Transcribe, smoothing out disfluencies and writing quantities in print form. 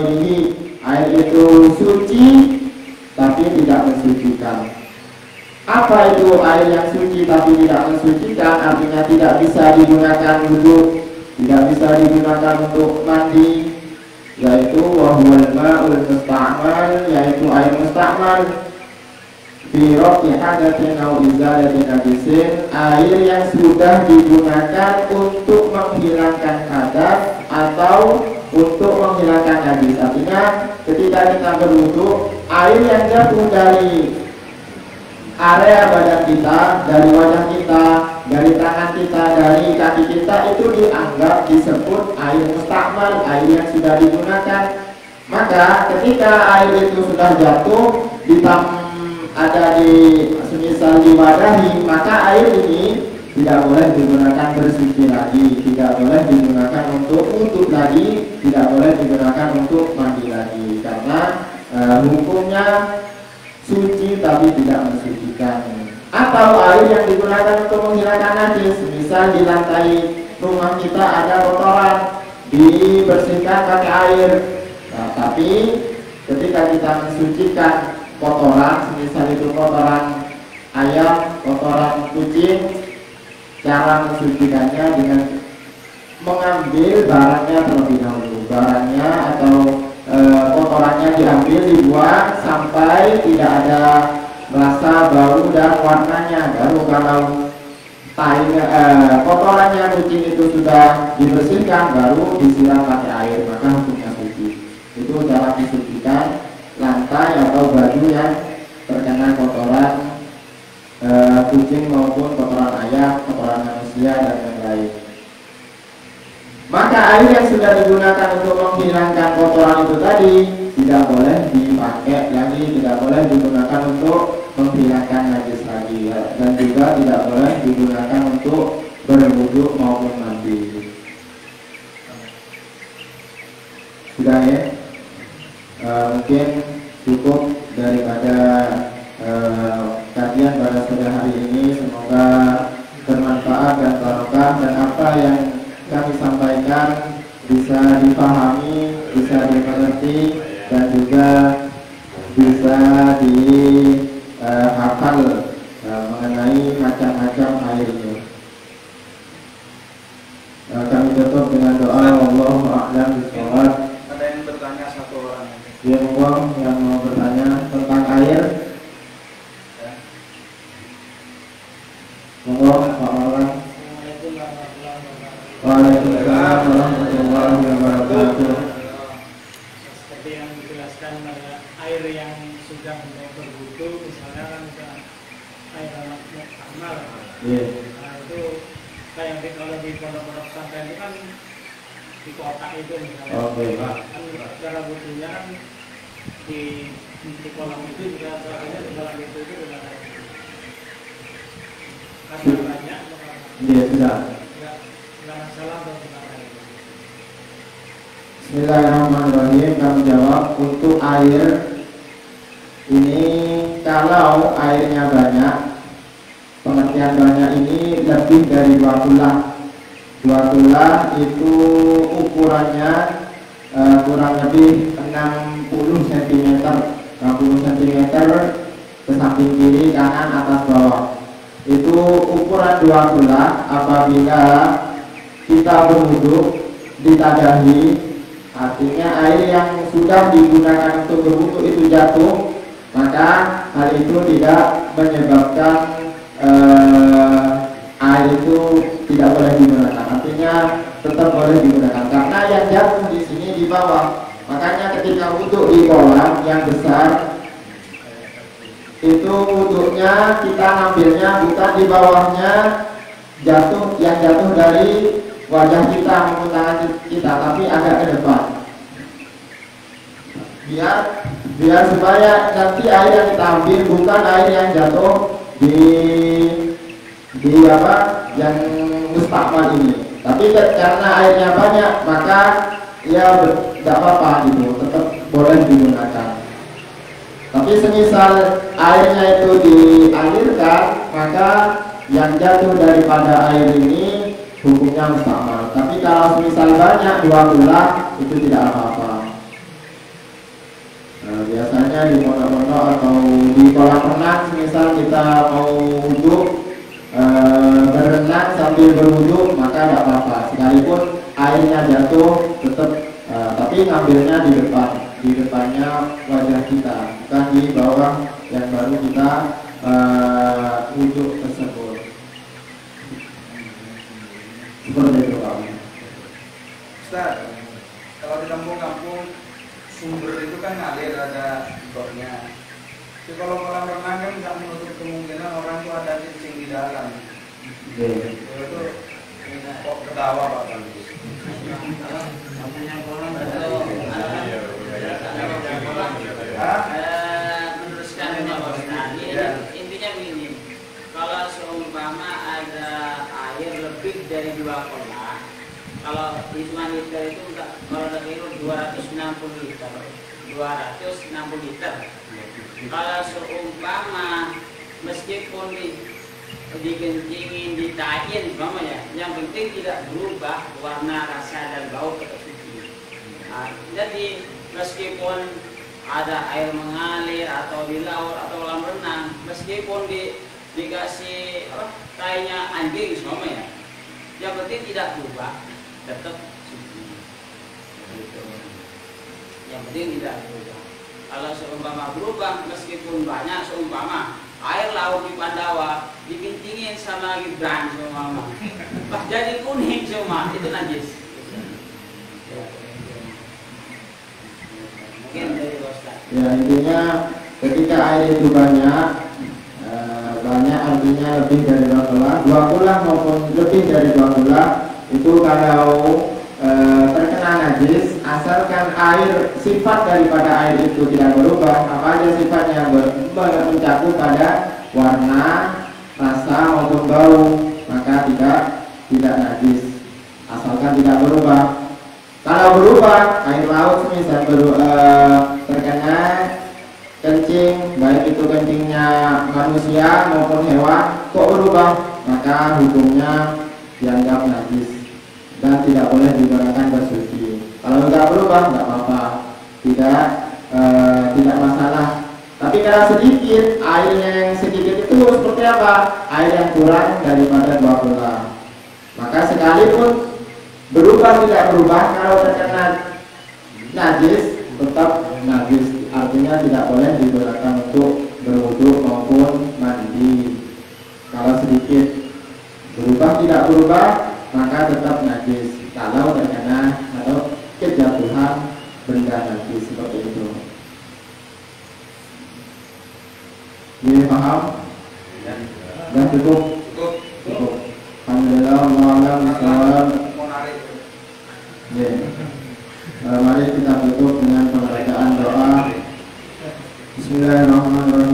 ghairihi, air itu suci tapi tidak mensucikan. Apa itu air yang suci tapi tidak mensucikan? Artinya tidak bisa digunakan wudhu, tidak bisa digunakan untuk mandi, yaitu wahuwal ma'ul musta'mal, yaitu air musta'mal fi rafi hadatin au izalatin najisin, air yang sudah digunakan untuk menghilangkan hadas atau untuk menghilangkan najis. Artinya ketika kita berwudu, air yang jatuh dari area badan kita, dari wajah kita, dari tangan kita, dari kaki kita, itu dianggap disebut air mustakmal, air yang sudah digunakan. Maka ketika air itu sudah jatuh ada di semisal diwadahi, maka air ini tidak boleh digunakan bersuci lagi, tidak boleh digunakan untuk wudhu lagi, tidak boleh digunakan untuk mandi lagi, karena hukumnya suci tapi tidak mensucikan. Atau air yang digunakan untuk menghilangkan najis, misal di lantai rumah kita ada kotoran, dibersihkan pakai air. Nah, tapi ketika kita mensucikan kotoran, misal itu kotoran ayam, kotoran kucing, cara mensucikannya dengan mengambil barangnya terlebih dahulu, barangnya atau kotorannya diambil, dibuang sampai tidak ada rasa bau dan warnanya. Baru kalau kotorannya kucing itu sudah dibersihkan, baru disiram pakai air, maka hukumnya suci. Itu cara mensucikan lantai atau baju yang terkena kotoran kucing maupun kotoran ayam, kotoran manusia dan lain-lain. Maka air yang sudah digunakan untuk menghilangkan kotoran itu tadi tidak boleh dipakai lagi, tidak boleh digunakan untuk menghilangkan najis lagi, dan juga tidak boleh digunakan untuk berwudu maupun mandi. Sudah ya? Mungkin cukup daripada kajian pada sore hari ini. Semoga bermanfaat dan barokah, dan apa yang kami sampaikan bisa dipahami, bisa dimengerti, dan juga bisa dihafal mengenai macam-macam air itu. Kami tutup dengan doa. Wallahu a'lam bishawab. Ada yang bertanya satu orang. Yang mau bertanya tentang air. Waalaikumsalam warahmatullahi wabarakatuh. Seperti yang dijelaskan, air yang sudah mau berwudu, misalnya kan air muktamal. Nah itu kayak kalau di pondok-pondok pesantren itu kan di kotak itu misalnya. Kan cara wudunya kan di kolam itu juga, caranya di kolam itu juga ada. Karena banyak. Iya, sudah. Nggak masalah atau gimana itu. Bismillahirrahmanirrahim. Kami jawab untuk air ini, kalau airnya banyak, pengertian banyak ini lebih dari 2 tulah. 2 tulah itu ukurannya kurang lebih 60 cm, 60 cm ke samping kiri, kanan, atas, bawah. Itu ukuran 2 tulah. Apabila kita berwudu ditadahi, artinya air yang sudah digunakan untuk berwudu itu jatuh, maka hal itu tidak menyebabkan air itu tidak boleh digunakan. Artinya tetap boleh digunakan, karena yang jatuh di sini di bawah. Makanya ketika wudu di kolam yang besar itu, wudunya kita ngambilnya bukan di bawahnya jatuh, yang jatuh dari wajah kita maupun tangan kita, tapi agak ke depan, biar supaya nanti air yang kita ambil bukan air yang jatuh di apa yang mustakmal ini, tapi karena airnya banyak maka ya tidak apa-apa gitu, tetap boleh digunakan. Tapi semisal airnya itu dialirkan, maka yang jatuh daripada air ini hukumnya mustakmal. Tapi kalau semisal banyak 2 tulah, itu tidak apa-apa. misalnya di pondok-pondok atau di kolam renang, misal kita mau wudhu, berenang sambil berwudhu, maka tidak apa-apa. Sekalipun airnya jatuh, tetap tapi ngambilnya di depannya wajah kita, bukan di bawah yang baru kita wudhu tersebut. Seperti itu Pak. Ustaz, kalau di kampung-kampung sumber itu kan ngalir, ada bornya. Jadi kalau kolam renang kan nggak menutup kemungkinan orang itu ada kencing di dalam. Itu kok ketawa Pak Kandis. Meneruskan intinya begini, kalau seumpama ada air lebih dari 2 kolam, kalau hitungan liter itu kalau ada kilo 260 liter, 260 liter. Kalau seumpama meskipun dikencingin, ditain, umpamanya, yang penting tidak berubah warna, rasa dan bau tetap suci. Nah, jadi meskipun ada air mengalir atau di laut atau kolam renang, meskipun dikasih tainya anjing umpamanya, yang penting tidak berubah, tetap suci. Yang penting tidak berubah. Kalau seumpama berubah, meskipun banyak, seumpama air laut di Pandawa dikencingin sama Gibran seumpama, pas jadi kuning semua, itu najis. Mungkin dari Ustaz. Ya, intinya ketika air itu banyak artinya lebih dari 2 kula maupun lebih dari 2 kula, itu kalau terkena najis, asalkan air, sifat daripada air itu tidak berubah, apa aja sifatnya mencakup pada warna, rasa maupun bau, maka tidak najis, asalkan tidak berubah. Kalau berubah, air laut misal terkena kencing, baik itu kencingnya manusia maupun hewan, kok berubah, maka hukumnya dianggap najis dan tidak boleh digunakan bersuci. Kalau tidak berubah, tidak apa-apa, tidak masalah. Tapi kalau sedikit, airnya yang sedikit itu seperti apa? Air yang kurang daripada 2 kula. Maka sekalipun berubah tidak berubah, kalau terkena najis tetap najis, artinya tidak boleh digunakan untuk berwudu maupun mandi. Kalau sedikit berubah tidak berubah, maka tetap najis kalau terkena atau kejatuhan benda najis seperti itu. Ini paham? Dan cukup. Alhamdulillah, mari kita tutup dengan pembacaan doa. Bismillahirrahmanirrahim.